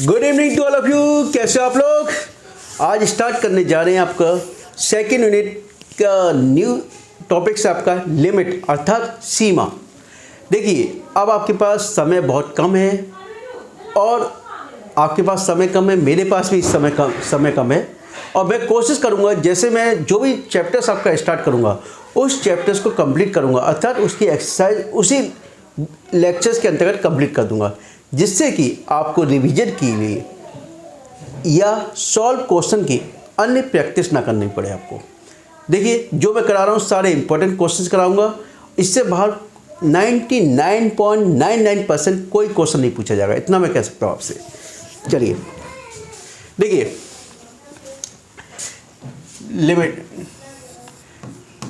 Good evening to all of you. कैसे हो आप लोग? आज स्टार्ट करने जा रहे हैं आपका सेकेंड यूनिट का न्यू टॉपिक से आपका लिमिट अर्थात सीमा। देखिए अब आपके पास समय बहुत कम है और आपके पास समय कम है, मेरे पास भी समय कम है और मैं कोशिश करूंगा जैसे मैं जो भी चैप्टर्स आपका स्टार्ट करूंगा उस चैप्टर्स को कंप्लीट करूंगा अर्थात उसकी एक्सरसाइज उसी लेक्चर्स के अंतर्गत कंप्लीट कर दूंगा, जिससे कि आपको रिवीजन के लिए या सॉल्व क्वेश्चन की अन्य प्रैक्टिस ना करनी पड़े आपको। देखिए जो मैं करा रहा हूँ सारे इंपॉर्टेंट क्वेश्चंस कराऊंगा, इससे बाहर 99.99% कोई क्वेश्चन नहीं पूछा जाएगा, इतना मैं कह सकता हूँ आपसे। चलिए देखिए लिमिट,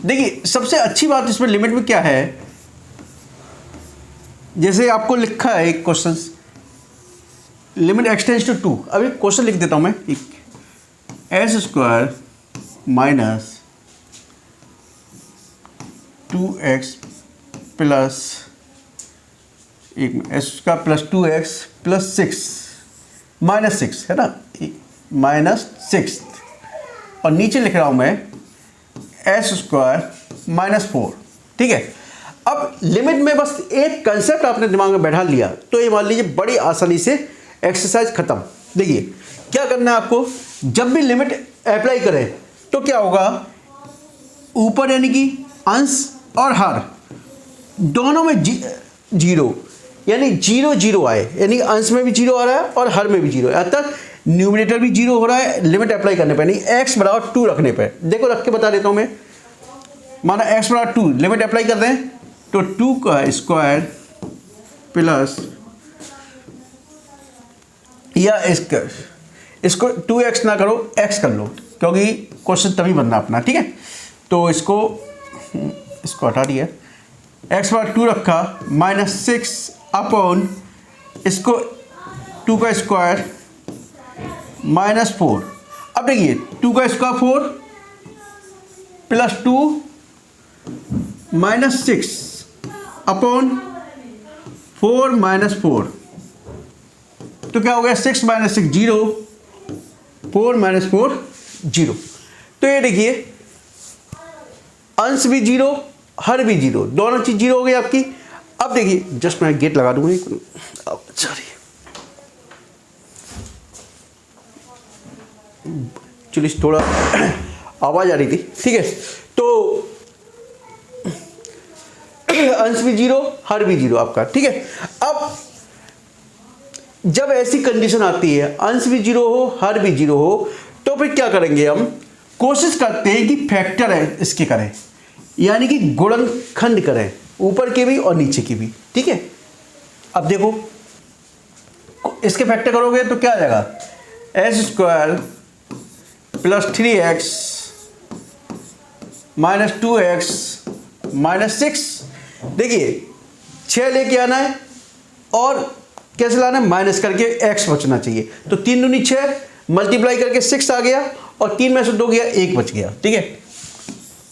देखिए सबसे अच्छी बात इसमें लिमिट में क्या है, जैसे आपको लिखा है एक क्वेश्चन लिमिट एक्सटेंड्स टू 2। अभी क्वेश्चन लिख देता हूं मैं, S square minus 2x plus S का प्लस 2x प्लस 6 माइनस 6 है ना, माइनस 6 और नीचे लिख रहा हूं मैं एस स्क्वायर माइनस 4। ठीक है, अब लिमिट में बस एक कंसेप्ट आपने दिमाग में बैठा लिया तो ये मान लीजिए बड़ी आसानी से एक्सरसाइज खत्म। देखिए क्या करना है आपको, जब भी लिमिट अप्लाई करें तो क्या होगा, ऊपर यानी कि अंश और हर दोनों में जीरो यानी 0 0 आए, यानी अंश में भी 0 आ रहा है और हर में भी 0 है, अर्थात न्यूमरेटर भी 0 हो रहा है लिमिट अप्लाई करने पर, नहीं x बराबर 2 रखने पर। देखो रख के बता देता हूं मैं, माना x बराबर 2 लिमिट अप्लाई कर दें तो 2 का स्क्वायर प्लस या इसको 2x ना करो x कर लो क्योंकि क्वेश्चन तभी बनना अपना। ठीक है, तो इसको हटा दिया, x बराबर 2 रखा माइनस 6 अपॉन इसको 2 का स्क्वायर माइनस 4। अब देखिए 2 का square 4 plus 2 minus 6 upon 4 minus 4, तो क्या हो गया 6 माइनस 6 0, 4 माइनस 4 0। तो ये देखिए अंश भी 0 हर भी 0, दोनों चीज 0 हो गई आपकी। अब देखिए जस्ट मैं गेट लगा दूंगा, अब सॉरी चलिए थोड़ा आवाज आ रही थी। ठीक है, तो अंश भी 0 हर भी 0 आपका। ठीक है, अब जब ऐसी कंडीशन आती है अंश भी 0 हो हर भी 0 हो तो फिर क्या करेंगे, हम कोशिश करते हैं कि फैक्टर है इसके करें, यानी कि गुणनखंड करें ऊपर के भी और नीचे की भी। ठीक है, अब देखो इसके फैक्टर करोगे तो क्या आ जाएगा, S square plus 3x minus 2x minus 6। देखिए 6 लेके आना है और कैसे लाना है, माइनस करके x बचना चाहिए, तो 3 दूनी 6 मल्टीप्लाई करके 6 आ गया और 3 में से 2 गया 1 बच गया। ठीक है,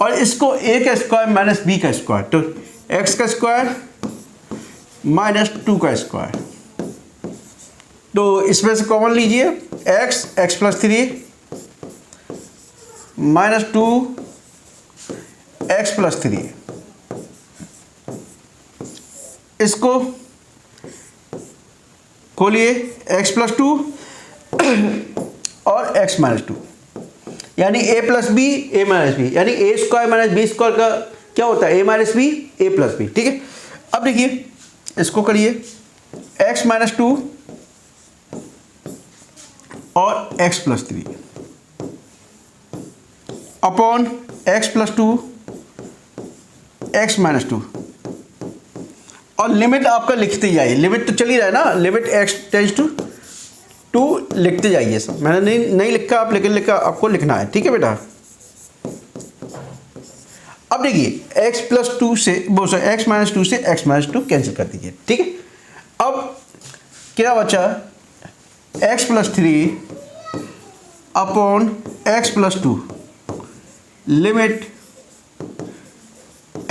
और इसको a का स्क्वायर माइनस b का स्क्वायर, तो x का स्क्वायर माइनस 2 का स्क्वायर, तो इसमें से कॉमन लीजिए x plus 3 minus 2 x plus 3, इसको खोलिए x प्लस 2 और x माइनस 2 यानी a plus B A minus B, यानी a square minus B square का क्या होता है a minus B A plus B. ठीक है, अब देखिए इसको करिए x माइनस 2 और x plus 3 upon x plus 2 x minus 2 और लिमिट आपका लिखते जाइए, लिमिट तो चल ही रहा है ना, लिमिट x टेंड्स टू 2 लिखते जाइए। सब मैंने नहीं लिखा, आप लेकिन लिखा आपको लिखना है। ठीक है बेटा, अब देखिए x प्लस 2 से x माइनस 2 से x माइनस 2 कैंसिल कर दीजिए। ठीक है, अब क्या बचा, x plus 3 upon x plus 2 limit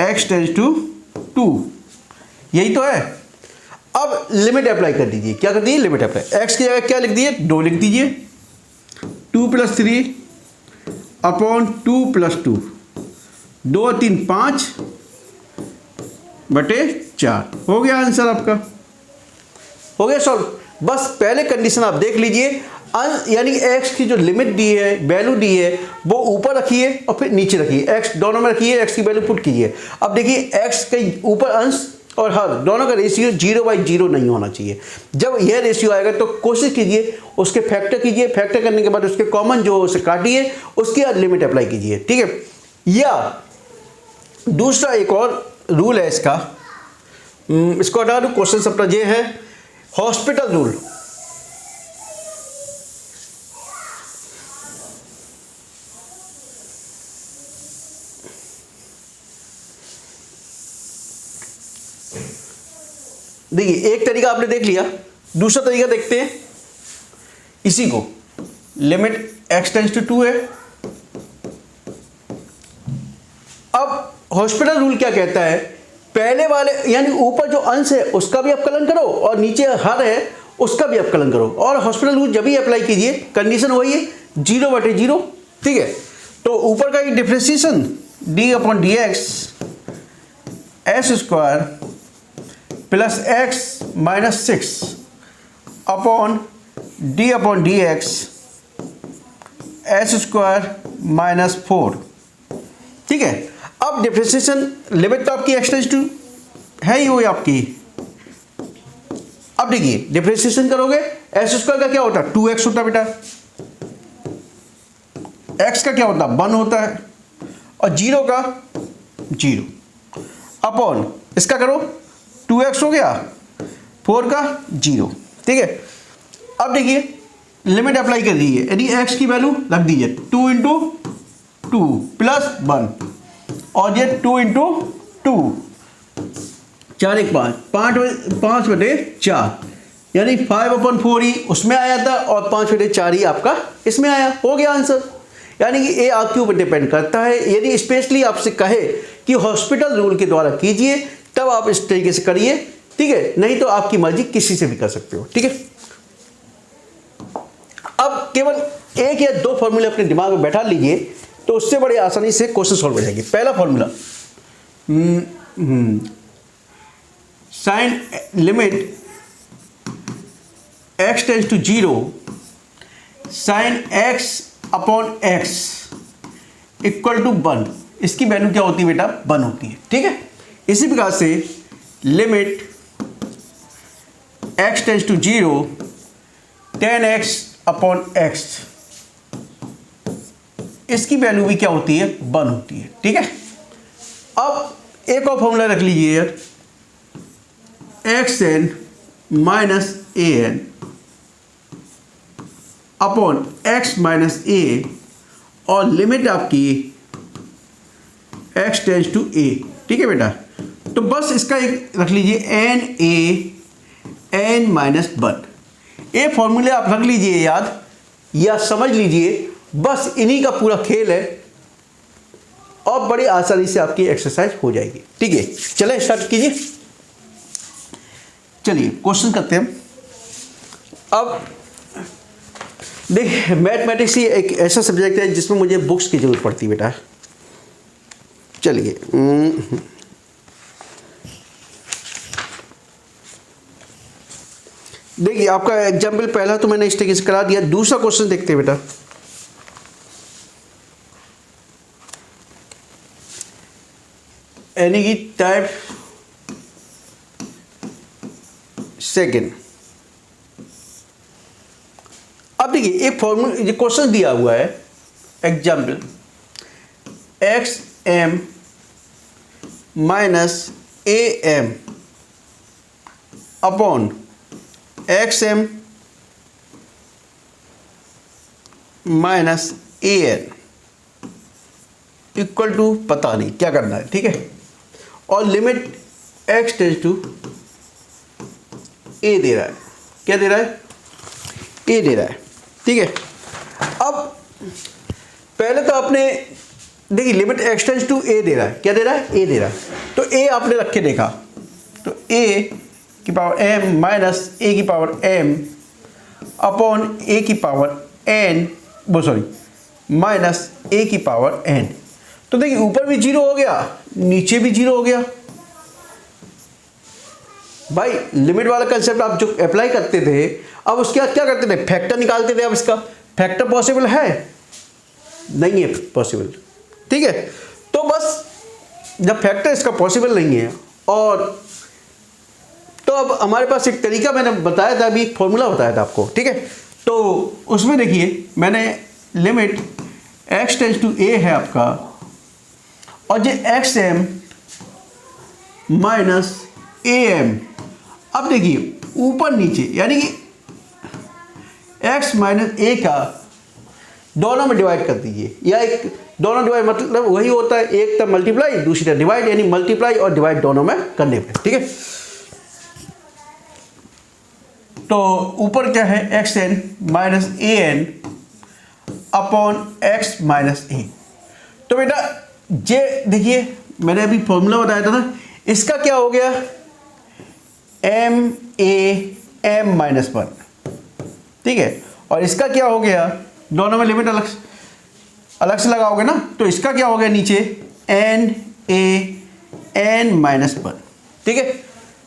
x tends to 2, यही तो है। अब लिमिट अप्लाई कर दीजिए, क्या कर दीजिए, लिमिट अप्लाई। एक्स की जगह क्या लिख दीजिए, 2 लिख दीजिए, 2 + 3 अपॉन 2 + 2, 2 और 3 5 बटे 4, हो गया आंसर आपका, हो गया सॉल्व। बस पहले कंडीशन आप देख लीजिए, यानी एक्स की जो लिमिट दी है, वैल्यू दी है, वो ऊपर रखिए और फिर नीचे रखिए, एक्स दोनों में रखिए, एक्स की वैल्यू पुट कीजिए। अब देखिए एक्स के ऊपर अंश और हर दोनों का रेशियो 0/0 नहीं होना चाहिए। जब यह रेशियो आएगा तो कोशिश कीजिए उसके फैक्टर कीजिए, फैक्टर करने के बाद उसके कॉमन जो उसे काटिए, उसके बाद लिमिट अप्लाई कीजिए, ठीक है। या दूसरा एक और रूल है इसका, इसको हटा दो, क्वेश्चन अपना ये है हॉस्पिटल रूल। देखिए एक तरीका आपने देख लिया, दूसरा तरीका देखते हैं इसी को, लिमिट x टेंड्स टू 2 है। अब हॉस्पिटल रूल क्या कहता है, पहले वाले यानी ऊपर जो अंश है उसका भी अपकलन करो और नीचे हर है उसका भी अपकलन करो, और हॉस्पिटल रूल जब भी अप्लाई कीजिए कंडीशन वही है 0/0, ठीक है। तो ऊपर का differentiation d/dx s² plus x - 6 upon d/dx s² - 4, ठीक है। अब डिफरेंशिएशन लिमिट तो आपकी x टेंड्स टू है ही, वो आपकी। अब देखिए डिफरेंशिएशन करोगे, s² का क्या होता है, 2x होता है बेटा, x का क्या होता है, 1 होता है, और 0 का 0 अपॉन इसका करो, 2x हो गया, 4 का 0, ठीक है। अब देखिए लिमिट अप्लाई कर दीजिए, यदि x की वैल्यू रख दीजिए 2 × 2 + 1, और ये 2 × 2 4 × 5 5/4, यानी 5/4 ही उसमें आया था और 5/4 ही आपका इसमें आया, हो गया आंसर। यानी कि ये आपके ऊपर डिपेंड करता है, यदि स्पेशली आपसे कहे कि हॉस्पिटल रूल के द्वारा कीजिए तब आप इस तरीके से करिए, ठीक है, नहीं तो आपकी मर्जी किसी से भी कर सकते हो, ठीक है। अब केवल 1 या 2 फॉर्मूले अपने दिमाग में बैठा लीजिए तो उससे बड़ी आसानी से क्वेश्चन सॉल्व हो जाएगी। पहला formula, sine limit x tends to 0 sine x/x equal to 1, इसकी वैल्यू क्या होती है बेटा, 1 होती है, ठीक है। इसी प्रकार से limit x tends to 0 tan x/x, इसकी वैल्यू भी क्या होती है, 1 होती है, ठीक है। अब एक और फॉर्मूला रख लीजिए यार, xn - an upon x - a, और लिमिट आपकी x टेंड्स टू a, ठीक है बेटा। तो बस इसका एक रख लीजिए n -1, ये फॉर्मूले आप रख लीजिए याद या समझ लीजिए, बस इन्हीं का पूरा खेल है और बड़ी आसानी से आपकी एक्सरसाइज हो जाएगी, ठीक है। चले स्टार्ट कीजिए, चलिए क्वेश्चन करते हैं। अब देखिए मैथमेटिक्स ही एक ऐसा सब्जेक्ट है जिसमें मुझे बुक्स की जरूरत पड़ती है बेटा। चलिए देखिए आपका एग्जाम्पल पहला तो मैंने इस तरीके से करा दिया, दूसरा क्वेश्चन देखते हैं बेटा। यानी कि टाइप सेकेंड। अब देखिए एक फॉर्मूला, ये क्वेश्चन दिया हुआ है example xm - am upon xm - an equal to पता नहीं क्या करना है, ठीक है। और limit x tends to a दे रहा है, क्या दे रहा है, a दे रहा है, ठीक है। अब पहले तो आपने देखिए limit x tends to a दे रहा है, क्या दे रहा है, a दे रहा है, तो a आपने रख के देखा तो a की पावर m माइनस a की पावर m अपॉन a की पावर n माइनस a की पावर n। तो देखिए ऊपर भी जीरो हो गया, नीचे भी जीरो हो गया। भाई लिमिट वाला कंसेप्ट आप जो अप्लाई करते थे, अब उसके बाद क्या करते थे, फैक्टर निकालते थे। अब इसका फैक्टर पॉसिबल है? नहीं है पॉसिबल, ठीक है। तो बस जब फैक्टर इसका पॉसिबल नहीं है, और तो अब हमारे पास एक तरीका मैंने बताया था, अभी एक फॉर्मूला बताया था आपको, ठीक है। तो उसमें देखिए मैंने limit x tends to a है आपका, और ये xm माइनस am। अब देखिए ऊपर नीचे यानी कि x माइनस a का दोनों में डिवाइड कर दीजिए, या एक दोनों डिवाइड मतलब वही होता है, एक तरफ मल्टीप्लाई दूसरी तरफ डिवाइड, यानी मल्टीप्लाई और डिवाइड दोनों में करने पे, ठीक है। तो ऊपर क्या है, xn minus an upon x minus a। तो बेटा ये देखिए मैंने अभी फॉर्मूला बताया था ना, इसका क्या हो गया, m माइनस 1, ठीक है। और इसका क्या हो गया, दोनों में लिमिट अलग से लगाओगे ना, तो इसका क्या हो गया नीचे n माइनस 1, ठीक है।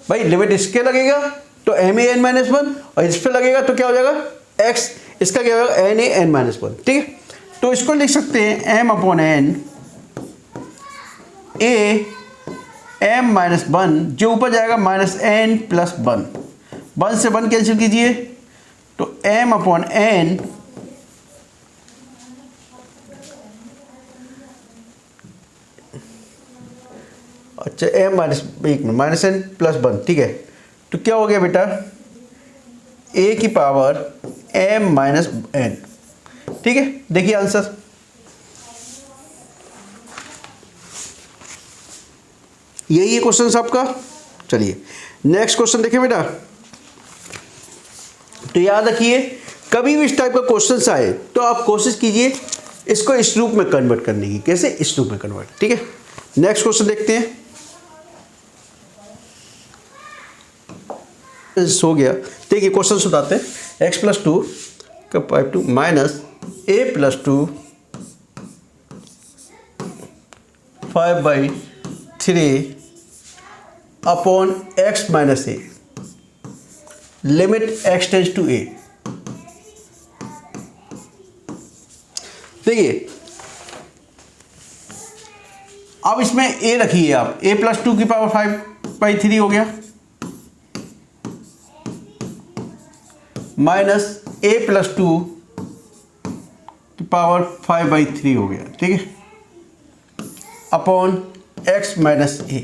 भाई लिमिट इसके लगेगा तो n माइनस 1, और इस पर लगेगा तो क्या हो जाएगा x, इसका क्या होगा n माइनस 1, ठीक है। तो इसको लिख सकते हैं m upon n m minus 1, जो ऊपर जाएगा माइनस n प्लस 1, 1 से 1 कैंसिल कीजिए, तो m अपॉन n अच्छा m माइनस n प्लस 1, ठीक है। तो क्या हो गया बेटा, a की पावर m माइनस n, ठीक है। देखिए आंसर, यही है क्वेश्चन आपका। चलिए नेक्स्ट क्वेश्चन देखिए बेटा। तो याद रखिए कभी भी इस टाइप का क्वेश्चन आए तो आप कोशिश कीजिए इसको इस रूप में कन्वर्ट करने की। कैसे, इस रूप में कन्वर्ट, ठीक है। नेक्स्ट क्वेश्चन देखते हैं। हो गया, देखिए क्वेश्चन सुनाते हैं। x प्लस 2 का 5 minus a plus 2 5/3 upon x minus a, limit x tends to a। देखिए अब इसमें a रखिए आप, a प्लस 2 की पावर 5/3 हो गया, माइनस a प्लस 2 की पावर 5/3 हो गया, ठीक है, अपॉन x माइनस a।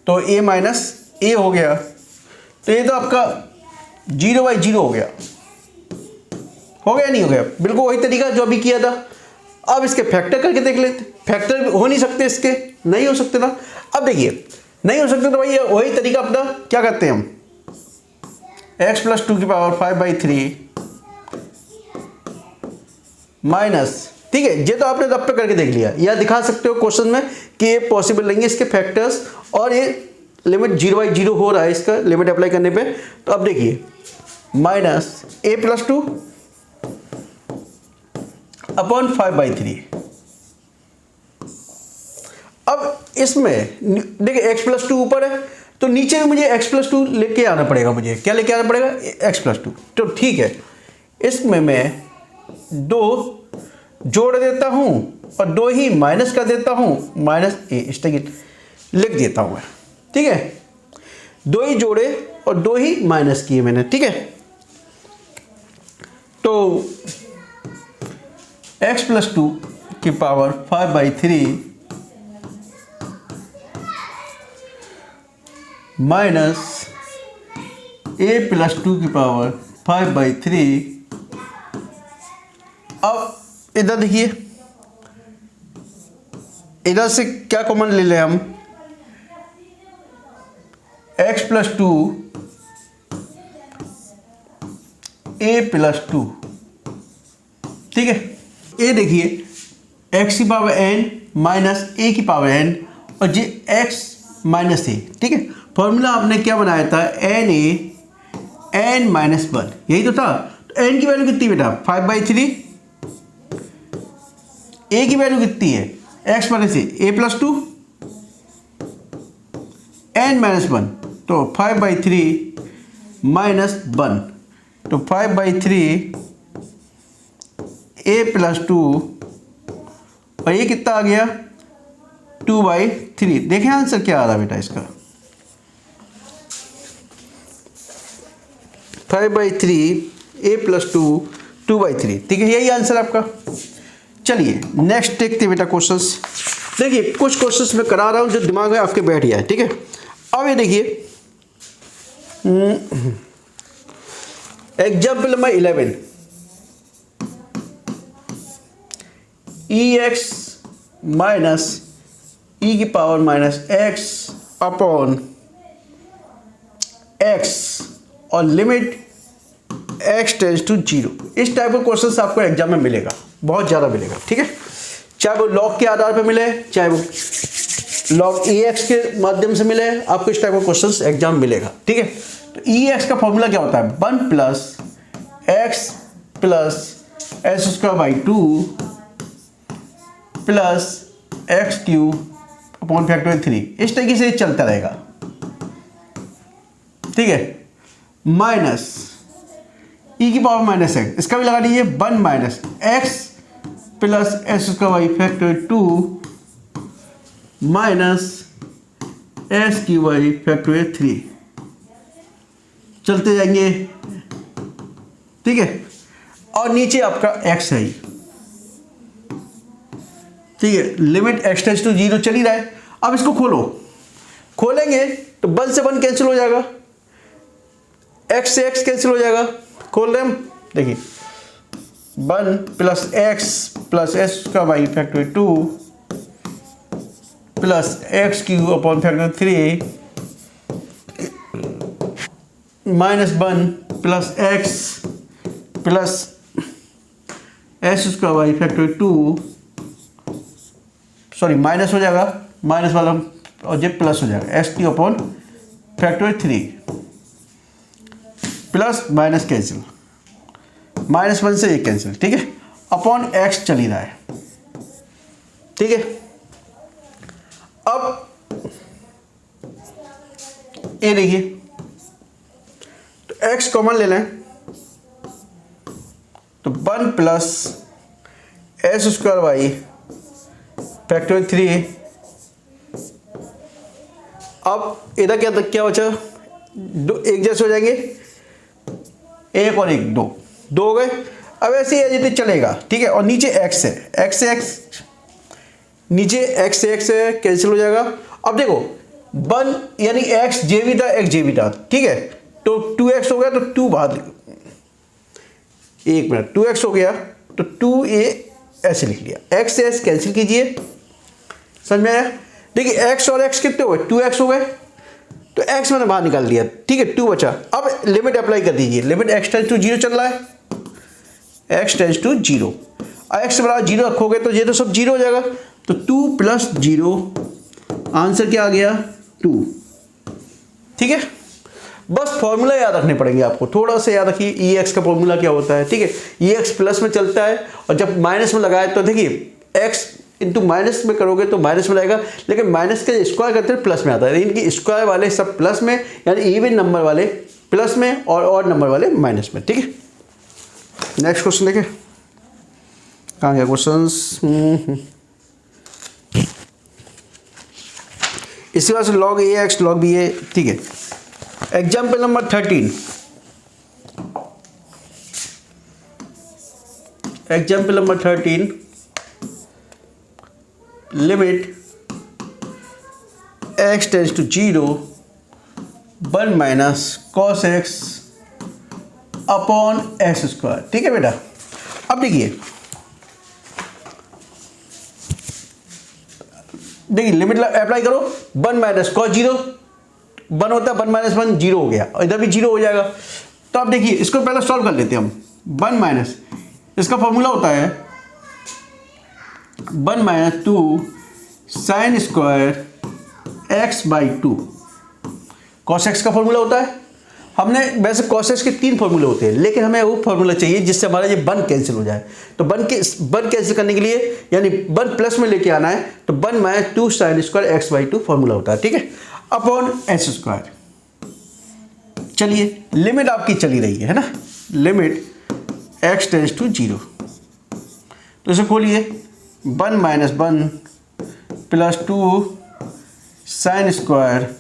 तो a माइनस a हो गया, तो ये तो आपका 0/0 हो गया, नहीं हो गया, बिल्कुल वही तरीका जो अभी किया था। अब इसके फैक्टर करके देख लेते। फैक्टर हो नहीं सकते, इसके नहीं हो सकते ना। अब देखिए नहीं हो सकते तो भाई वही तरीका अपना क्या करते हैं हम, x प्लस 2 की पावर 5/3 माइनस, ठीक है। ये तो आपने दब पे करके देख लिया, या दिखा सकते हो क्वेश्चन में कि ये पॉसिबल नहीं है इसके फैक्टर्स, और ये लिमिट 0/0 हो रहा है इसका लिमिट अप्लाई करने पे। तो अब देखिए माइनस a प्लस 2 अपॉन 5/3। अब इसमें देखिए x प्लस 2 ऊपर है, तो नीचे भी मुझे x प्लस 2 लेके आना पड़ेगा। मुझे क्या लेके आना पड़ेगा, x प्लस 2। तो ठीक है, इसमें मैं 2 जोड़ देता हूं और 2 ही माइनस कर देता हूं, माइनस a इस तरह लिख देता हूं मैं, ठीक है। 2 ही जोड़े और 2 ही माइनस किए मैंने, ठीक है। तो x प्लस 2 की पावर 5/3 माइनस a प्लस 2 की पावर 5/3। अब इधर देखिए, इधर से क्या कॉमन ले लें हम, x प्लस 2 a प्लस 2, ठीक है। ये देखिए x की पावर n माइनस a की पावर n, और ये x माइनस a, ठीक है। फॉर्मूला आपने क्या बनाया था, N A N minus one, यही तो था। तो एन की वैल्यू कितनी बेटा, 5/3। ए की वैल्यू कितनी है, एक्स माइनस ए प्लस 2 एन माइनस वन, तो 5/3 माइनस 1, तो 5/3 ए प्लस 2, और ये कितना आ गया 2/3। देखें आंसर क्या आ रहा बेटा इसका, 5/3 ए प्लस 2 2/3, ठीक है, यही आंसर आपका। चलिए नेक्स्ट देखते हैं बेटा क्वेश्चंस। देखिए कुछ क्वेश्चंस मैं करा रहा हूँ जो दिमाग में आपके बैठ गया है, ठीक है। अब ये देखिए एग्जाम्पल नंबर 11, EX माइनस ई की power minus x upon x और लिमिट x टेंड्स टू 0। इस टाइप का क्वेश्चन आपको एग्जाम में मिलेगा, बहुत ज़्यादा मिलेगा, ठीक है। चाहे वो लॉग के आधार पर मिले, चाहे वो लॉग EX के माध्यम से मिले, आपको इस टाइप का क्वेश्चन एग्जाम में मिलेगा, ठीक है। तो EX का फॉर्मूला क्या होता है, 1 plus x plus S square by 2 plus x cube upon factorial 3। इस तरीके से ये चलता रहेगा, ठीक है। माइनस ई की पावर माइनस एक्स, इसका भी लगा दीजिए 1 minus x plus S square by factorial 2 minus S cube by factorial 3। चलते जाएंगे, ठीक है। और नीचे आपका x है, ठीक है। लिमिट x टेंड्स टू 0 चल ही रहा है। अब इसको खोलो, खोलेंगे तो 1 से 1 कैंसिल हो जाएगा, x से x कैंसिल हो जाएगा। खोल रहे हम, देखिए 1 प्लस एक्स प्लस एस का by factorial 2 plus x cube upon factorial 3 minus 1 plus x plus S square by factorial 2, sorry minus हो जाएगा, माइनस वाला और ये प्लस हो जाएगा, x cube upon factorial 3 plus minus cancel, minus 1 से ये कैंसिल, ठीक है। अपॉन एक्स चल ही रहा है, ठीक है। अब ये देखिए, तो x कॉमन ले लें तो 1 plus S square by factorial 3। अब इधर क्या बचा, दो एक जैसे हो जाएंगे, एक और एक, दो हो गए। अब ऐसे ही जितने चलेगा, ठीक है। और नीचे x है, x से x, नीचे x से x कैंसिल हो जाएगा। अब देखो 1 यानी x जे भी था, x जे भी था, ठीक है। तो 2x हो गया, तो 2 बाद, एक मिनट, 2x हो गया तो 2a ऐसे लिख लिया, x से x कैंसिल कीजिए, समझ में आया। देखिए x और x कितने हो गए, 2x हो गए, तो x मैंने बाहर निकाल दिया, ठीक है, 2 बचा। अब लिमिट अप्लाई कर दीजिए, लिमिट x टेंड्स टू 0 चल रहा है, x टेंड्स टू 0, x बराबर 0 रखोगे तो ये तो सब 0 हो जाएगा, तो 2 प्लस 0, आंसर क्या आ गया 2, ठीक है। बस फॉर्मूला याद रखने पड़ेंगे आपको, थोड़ा सा याद रखिए EX का फॉर्मूला क्या होता है, ठीक है। EX प्लस में चलता है और जब माइनस में लगाए तो देखिए x इंटू माइनस में करोगे तो माइनस में लगाएगा, लेकिन माइनस का स्क्वायर करते हैं प्लस में आता है। इनकी स्क्वायर वाले सब प्लस में, यानी इवन नंबर वाले प्लस में और ऑड नंबर वाले माइनस में, ठीक है। नेक्स्ट क्वेश्चन देखें, कहाँ गया क्वेश्चन। इसके बाद से log AX log BA, ठीक है। Example number 13, example number 13, limit x tends to 0 1 minus cos X upon X square, ठीक है बेटा। अब देखिए लिमिट अप्लाई करो, 1 माइनस कॉस 0 1 होता है, 1 माइनस 1 0 हो गया, और इधर भी 0 हो जाएगा। तो अब देखिए इसको पहले सॉल्व कर लेते हैं हम। 1 माइनस, इसका फॉर्मूला होता है 1 minus 2 sine square x by 2 cos x का फॉर्मूला होता है। हमने वैसे cos x के 3 फॉर्मूले होते हैं, लेकिन हमें वो फॉर्मूला चाहिए जिससे हमारा ये 1 कैंसिल हो जाए। तो 1 कैंसिल करने के लिए यानी 1 प्लस में लेके आना है, तो 1 minus 2 sine square X by 2 formula होता है, ठीक है, अपॉन एस स्क्वायर। चलिए लिमिट आपकी चली रही है ना, लिमिट x टेंस टू 0, तो इसे खोलिए 1 minus 1 plus 2 sine square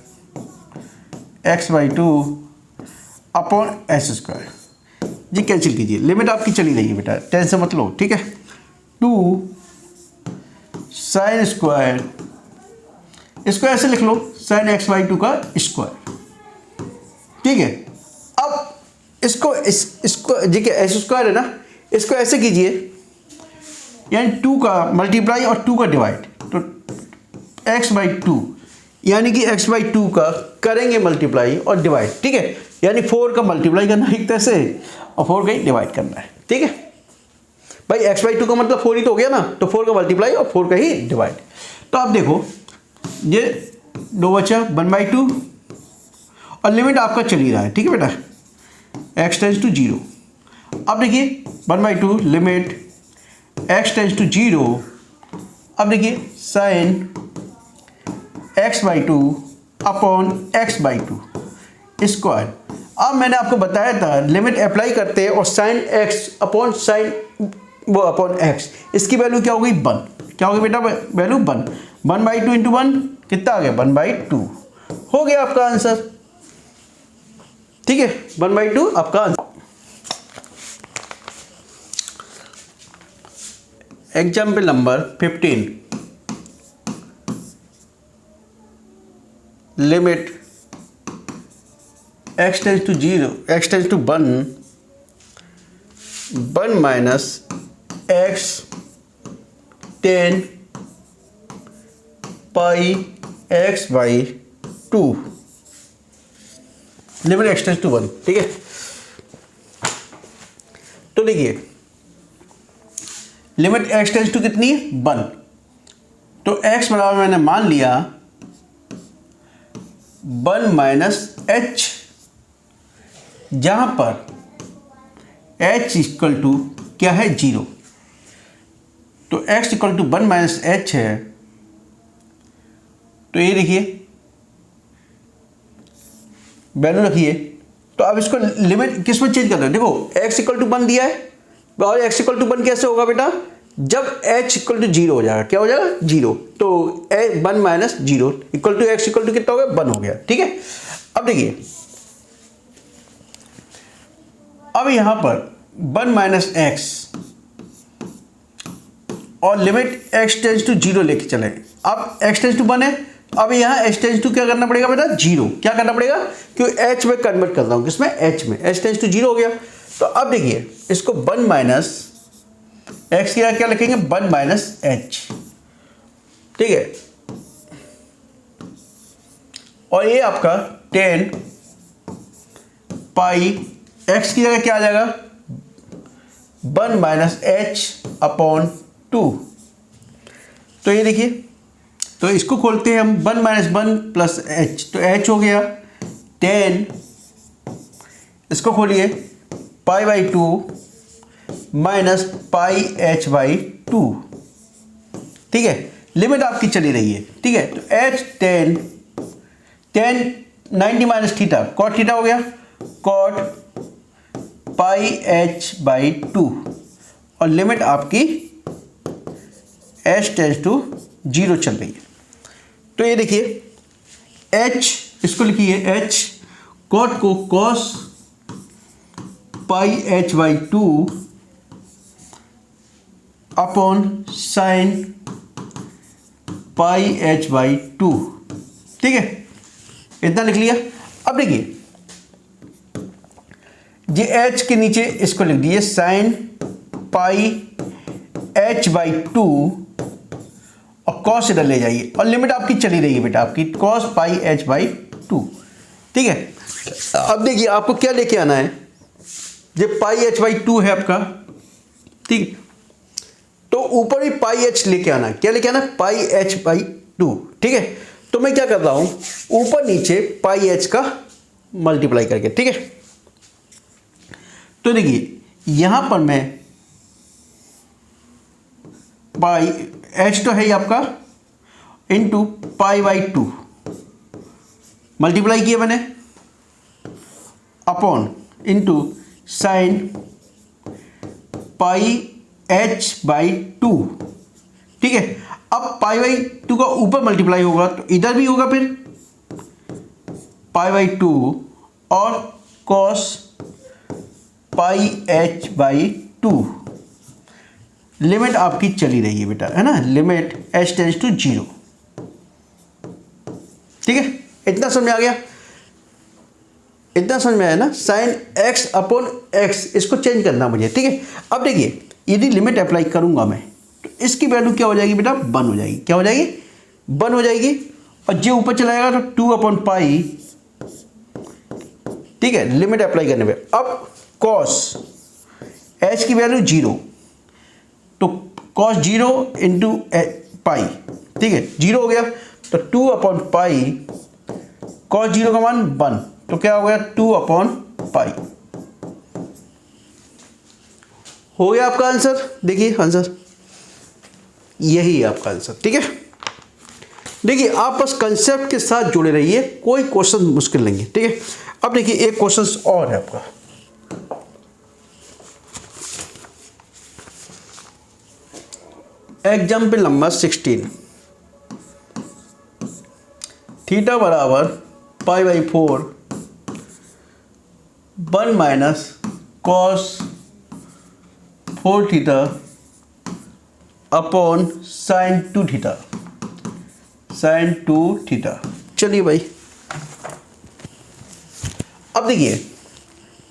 X by 2 upon S square. जी कैंसिल कीजिए, लिमिट आपकी चली रही है बेटा, टेंशन मत लो, ठीक है। 2 साइन स्क्वायर, इसको ऐसे लिख लो साइन एक्स बाई 2 का स्क्वायर, ठीक है। अब इसको जी के एस स्क्वायर है ना, इसको ऐसे कीजिए यानी 2 का मल्टीप्लाई और 2 का डिवाइड, तो x बाई 2 यानी कि x बाई 2 का करेंगे मल्टीप्लाई और डिवाइड, ठीक है, यानी 4 का मल्टीप्लाई करना है एक तरह से और 4 का ही डिवाइड करना है, ठीक है भाई। x बाई 2 का मतलब 4 ही तो हो गया ना, तो 4 का मल्टीप्लाई और 4 का ही डिवाइड। तो आप देखो ये 2 बचा 1 बाई 2 और लिमिट आपका चल ही रहा है, ठीक है बेटा, x टेंस टू 0। अब देखिए 1 by 2 limit x tends to 0। अब देखिए sine x by 2 upon x by 2 square. अब मैंने आपको बताया था लिमिट अप्लाई करते हैं और साइन x अपॉन साइन वो अपॉन x, इसकी वैल्यू क्या हो गई 1, क्या हो गई बेटा वैल्यू 1, 1 बाई 2 इंटू 1 कितना आ गया 1 बाई 2, हो गया आपका आंसर, ठीक है, 1 बाई 2 आपका answer. Example number 15, limit x tends to 0, x tends to 1 minus x tan pi x by 2, limit x tends to 1, ठीक है। तो देखिए लिमिट x टेंस टू कितनी है 1, तो x बराबर मैंने मान लिया 1 माइनस h, जहां पर h इक्वल टू क्या है 0, तो x equal to 1 minus h है। तो ये देखिए वैल्यू रखिए, तो अब इसको लिमिट किस में चेंज करना है, देखो x इक्वल टू 1 दिया है और x इक्वल टू 1 कैसे होगा बेटा, जब h इक्वल टू 0 हो जाएगा, क्या हो जाएगा 0, तो 1 minus 0 equal to x equal to कितना हो गया 1 हो गया, ठीक है। अब देखिए अब यहां पर 1 माइनस x और लिमिट x टेंस टू 0 लेके चले, अब x टेंस टू 1 है, अब यहाँ h टेंस टू क्या करना पड़ेगा बेटा 0, क्या करना पड़ेगा क्योंकि h में कन्वर्ट कर रहा हूं, किसमें h में, h टेंस टू 0 हो गया। तो अब देखिए इसको 1 माइनस x की क्या लिखेंगे 1 माइनस h, ठीक है, और ये आपका 10 पाई x की जगह क्या आ जाएगा 1 माइनस h अपॉन 2। तो ये देखिए, तो इसको खोलते हैं हम 1 माइनस 1 प्लस h, तो h हो गया 10, इसको खोलिए पाई by 2 minus pi h by 2, ठीक है, लिमिट आपकी चली रही है, ठीक है। तो h 10 90 minus theta cot theta हो गया, कॉट पाई h बाई 2 और लिमिट आपकी h टेंस टू 0 चल रही है। तो ये देखिए h, इसको लिखिए h, कॉट को cos pi h by 2 upon sine pi h by 2, ठीक है, इतना लिख लिया। अब देखिए ये h के नीचे इसको लिख दिए साइन पाई h बाई 2 और cos इधर ले जाइए और लिमिट आपकी चली रही है बेटा आपकी cos पाई h बाई 2, ठीक है। अब देखिए आपको क्या लेके आना है, ये पाई h बाई 2 है आपका, ठीक, तो ऊपर ही पाई h लेके आना है, क्या लेके आना पाई h बाई 2, ठीक है। तो मैं क्या कर रहा हूं, ऊपर नीचे पाई एच का मल्टीप्लाई करके, ठीक है। तो देखिए यहां पर मैं पाई एच तो है ही आपका इंटू पाई बाई 2 मल्टीप्लाई किया मैंने upon into sine pi H by 2, ठीक है। अब पाई बाई 2 का ऊपर मल्टीप्लाई होगा तो इधर भी होगा फिर पाई बाई 2 और cos pi H by 2। Limit आपकी चली रही है बेटा, है ना, लिमिट एच टेंस टू 0, ठीक है। इतना समझ में आ गया, इतना समझ में आया ना। साइन एक्स अपॉन एक्स इसको चेंज करना मुझे, ठीक है। अब देखिए यदि लिमिट अप्लाई करूंगा मैं तो इसकी वैल्यू क्या हो जाएगी बेटा, 1 हो जाएगी। क्या हो जाएगी, 1 हो जाएगी। और जे ऊपर चला जाएगा तो 2 अपॉन पाई, ठीक है, लिमिट अप्लाई करने पे। अब कॉस एच की वैल्यू 0, तो कॉस 0 इंटू पाई, ठीक है, 0 हो गया। तो 2 अपॉन पाई, कॉस 0 का मान 1, तो क्या हो गया 2 अपॉन पाई। हो गया आपका आंसर। देखिए आंसर यही है आपका आंसर, ठीक है। देखिए आप बस कंसेप्ट के साथ जुड़े रहिए, कोई क्वेश्चन मुश्किल नहीं है, ठीक है। अब देखिए एक क्वेश्चन और है आपका, एग्जाम्पल नंबर 16, थीटा बराबर pi by 4 1 minus cos 4 theta upon sine 2 theta, sine 2 theta. चलिए भाई अब देखिए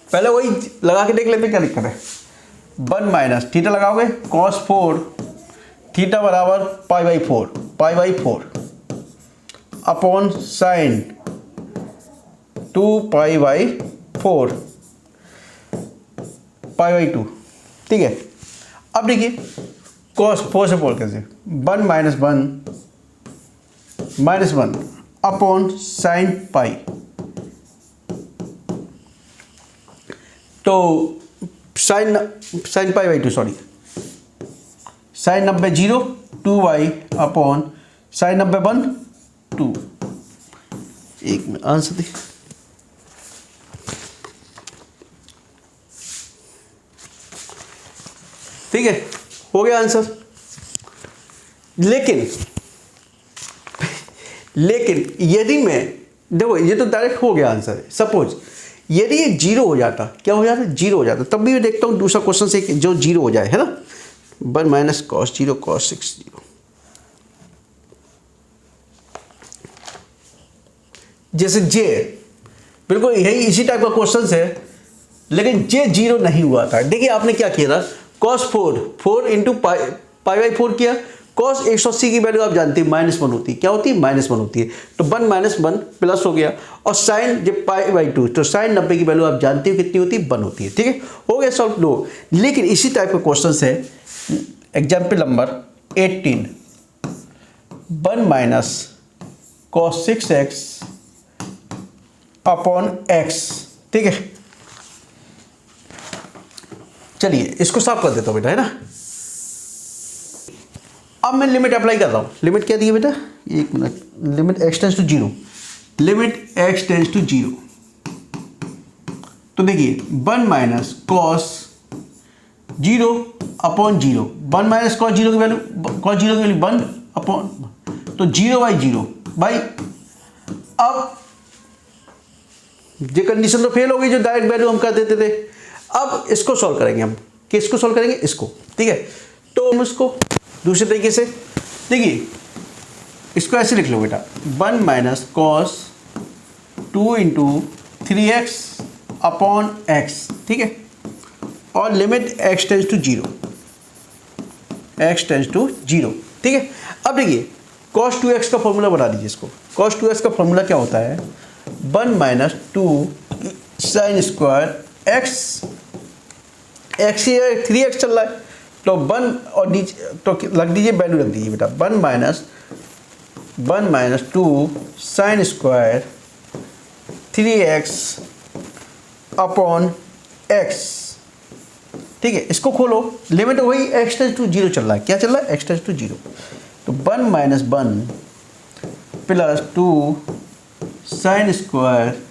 पहले वही लगा के देख लेते क्या दिक्कत है। 1 माइनस थीटा लगाओगे कॉस 4 थीटा बराबर pi by 4 upon sine 2 pi by 4 pi by 2, ठीक है। अब देखिए कॉस 4 से 4 कैसे, 1 माइनस 1 अपॉन साइन पाई, तो sine pi by 2, sorry, sine 90 0 2 Y upon sine 90 1 2। एक मिनट आंसर देखिए, ठीक है, हो गया आंसर। लेकिन यदि मैं देखो ये तो डायरेक्ट हो गया आंसर। सपोज यदि ये 0 हो जाता, क्या हो जाता, 0 हो जाता, तब भी मैं देखता हूँ दूसरा क्वेश्चन से जो 0 हो जाए, है ना। 1 माइनस कॉस 0 कॉस 6 0, जैसे जे बिल्कुल यही इसी टाइप का क्वेश्चन है, लेकिन जे 0 नहीं हुआ था। देखिए आपने क्या किया था, कॉस 4 इंटू पाई बाई 4 किया। कॉस 180 की वैल्यू आप जानते हैं -1 होती है, क्या होती है, -1 होती है। तो 1 माइनस 1 प्लस हो गया। और साइन जब पाई बाई 2, तो साइन 90 की वैल्यू आप जानते हो कितनी होती है, 1 होती है, ठीक है। हो गया सॉल्व। लो लेकिन इसी टाइप का क्वेश्चन है example number 18, 1 minus cos 6x upon x, ठीक है। चलिए इसको साफ कर देता हूं बेटा, है ना। अब मैं लिमिट अप्लाई कर रहा हूं। लिमिट क्या दी है बेटा, एक minute, limit x tends to 0, limit x tends to 0। तो देखिए 1 माइनस कॉस 0 अपॉन 0, 1 माइनस कॉस 0 की वैल्यू, कॉस 0 की वैल्यू 1 अपॉन, तो 0 बाई 0 भाई। अब ये कंडीशन तो फेल हो गई जो डायरेक्ट वैल्यू हम कर देते थे। अब इसको सॉल्व करेंगे हम, किसको सॉल्व करेंगे, इसको, ठीक है। तो हम इसको दूसरे तरीके से देखिए, इसको ऐसे लिख लो बेटा, 1 minus cos 2 into 3x upon x, ठीक है। और limit x tends to 0, x tends to 0, ठीक है। अब देखिए cos 2x का फॉर्मूला बना दीजिए इसको। cos 2x का फॉर्मूला क्या होता है, 1 minus 2 sine square x, x ये 3x चल रहा है, तो 1 और नीचे तो लग दीजिए, वैल्यू रख दीजिए बेटा, 1 minus 1 minus 2 sine square 3x upon x। ठीक है, इसको खोलो, लिमिट वही x टेंस टू 0 चल रहा है। क्या चल रहा है? x tends to 0। तो 1 minus 1 plus 2 sine square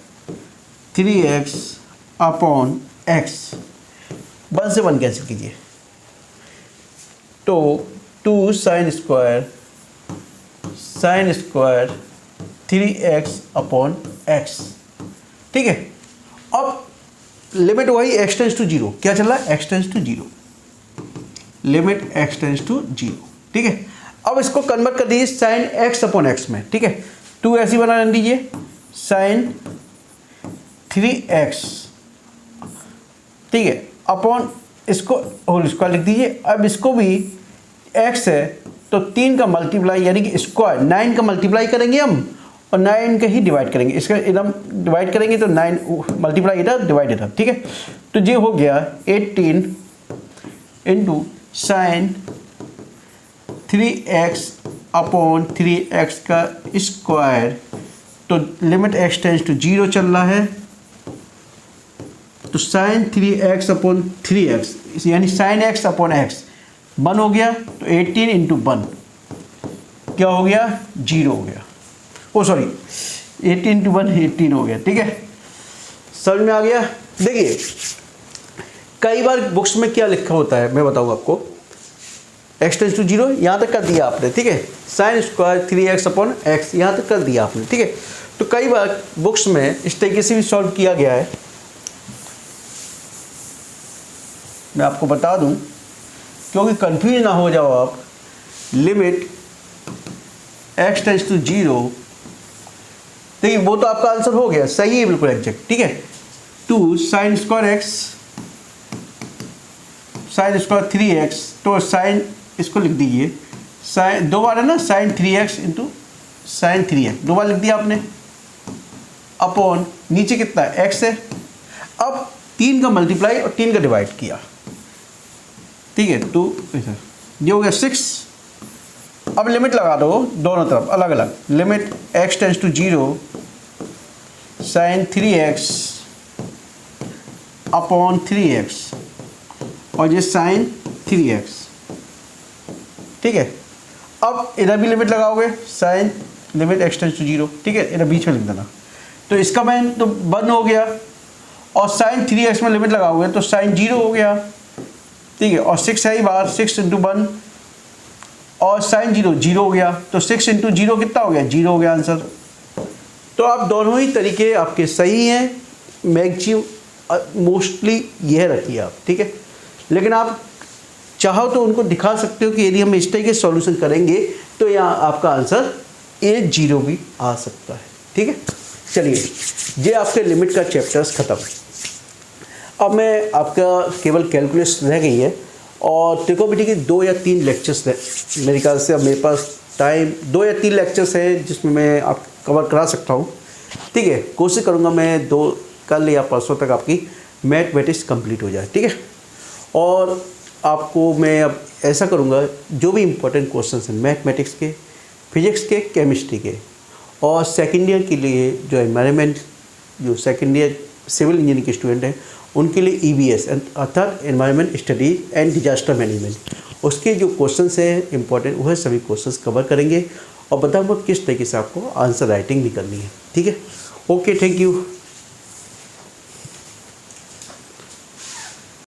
3x upon x। 1 से 1 कैंसिल कीजिए, तो 2 sine square 3x upon x। ठीक है, अब लिमिट वही x टेंस टू 0। क्या चल रहा है? x tends to 0, limit x tends to 0। ठीक है, अब इसको कन्वर्ट कर दीजिए साइन x अपॉन x में। ठीक है, 2 ऐसी बना दीजिए, साइन 3x। ठीक है, अपॉन इसको होल स्क्वायर लिख दीजिए। अब इसको भी x है तो 3 का मल्टीप्लाई यानी कि स्क्वायर 9 का मल्टीप्लाई करेंगे हम, और 9 का ही डिवाइड करेंगे। इसका एकदम डिवाइड करेंगे तो 9 मल्टीप्लाई इधर डिवाइड इधर। ठीक है, तो ये हो गया 18 into sine 3x upon 3x का स्क्वायर। तो लिमिट x टेंस टू 0 चल रहा है, तो साइन 3x अपॉन 3x यानी साइन x अपॉन x 1 हो गया। तो 18 इंटू 1 क्या हो गया? 0 हो गया। ओ सॉरी, 18 इंटू 1 18 हो गया। ठीक है, समझ में आ गया? देखिए कई बार बुक्स में क्या लिखा होता है मैं बताऊँ आपको। x टेंस टू 0 यहाँ तक कर दिया आपने। ठीक है, sign square 3x upon x यहाँ तक कर दिया आपने। ठीक है, तो कई बार बुक्स में इस तरीके से भी सॉल्व किया गया है। मैं आपको बता दूं क्योंकि कंफ्यूज ना हो जाओ आप। लिमिट x टेंस टू 0, देखिए वो तो आपका आंसर हो गया, सही है, बिल्कुल एग्जैक्ट। ठीक है, 2 sine square x sign square 3x, तो साइन इसको लिख दीजिए, साइन 2 बार है ना, sign 3x into sine 3x 2 बार लिख दिया आपने, अपॉन नीचे कितना है? x है। अब 3 का मल्टीप्लाई और 3 का डिवाइड किया। ठीक है, 2 ये हो गया 6। अब लिमिट लगा दो दोनों तरफ अलग अलग। Limit x tends to 0 sine 3x upon 3x और ये साइन 3x। ठीक है, अब इधर भी लिमिट लगाओगे, sine limit x tends to 0। ठीक है, इधर बीच में लिख देना। तो इसका मान तो 1 हो गया, और साइन 3x में लिमिट लगाओगे तो साइन 0 हो गया। ठीक है, और 6 है ही बाहर, 6 इंटू 1 और साइन 0 हो गया। तो 6 इंटू 0 कितना हो गया? 0 हो गया आंसर। तो आप दोनों ही तरीके आपके सही हैं, मैक्सिमम मोस्टली यह रखिए आप। ठीक है, लेकिन आप चाहो तो उनको दिखा सकते हो कि यदि हम इस तरीके सॉल्यूशन करेंगे तो यहाँ आपका आंसर A0 भी आ सकता है। ठीक है, चलिए ये आपके लिमिट का चैप्टर्स ख़त्म। अब मैं आपका केवल कैलकुलस रह गई है, और ट्रिकोमेट्री के 2 या 3 लेक्चर्स मेरे ख्याल से अब मेरे पास टाइम 2 या 3 लेक्चर्स हैं जिसमें मैं आप कवर करा सकता हूँ। ठीक है, कोशिश करूँगा मैं 2 कल या परसों तक आपकी मैथमेटिक्स कंप्लीट हो जाए। ठीक है, और आपको मैं अब ऐसा करूँगा जो भी इम्पोर्टेंट क्वेश्चंस हैं मैथमेटिक्स के, फिजिक्स के, केमिस्ट्री के, और सेकेंड ईयर के लिए जो एनवायरनमेंट, जो सेकेंड ईयर सिविल इंजीनियरिंग के स्टूडेंट हैं उनके लिए EVS अर्थात environment studies and disaster management, उसके जो क्वेश्चंस हैं इंपॉर्टेंट वह सभी क्वेश्चंस कवर करेंगे, और बताऊँगा किस तरीके से आपको आंसर राइटिंग भी करनी है। ठीक है, ओके, थैंक यू।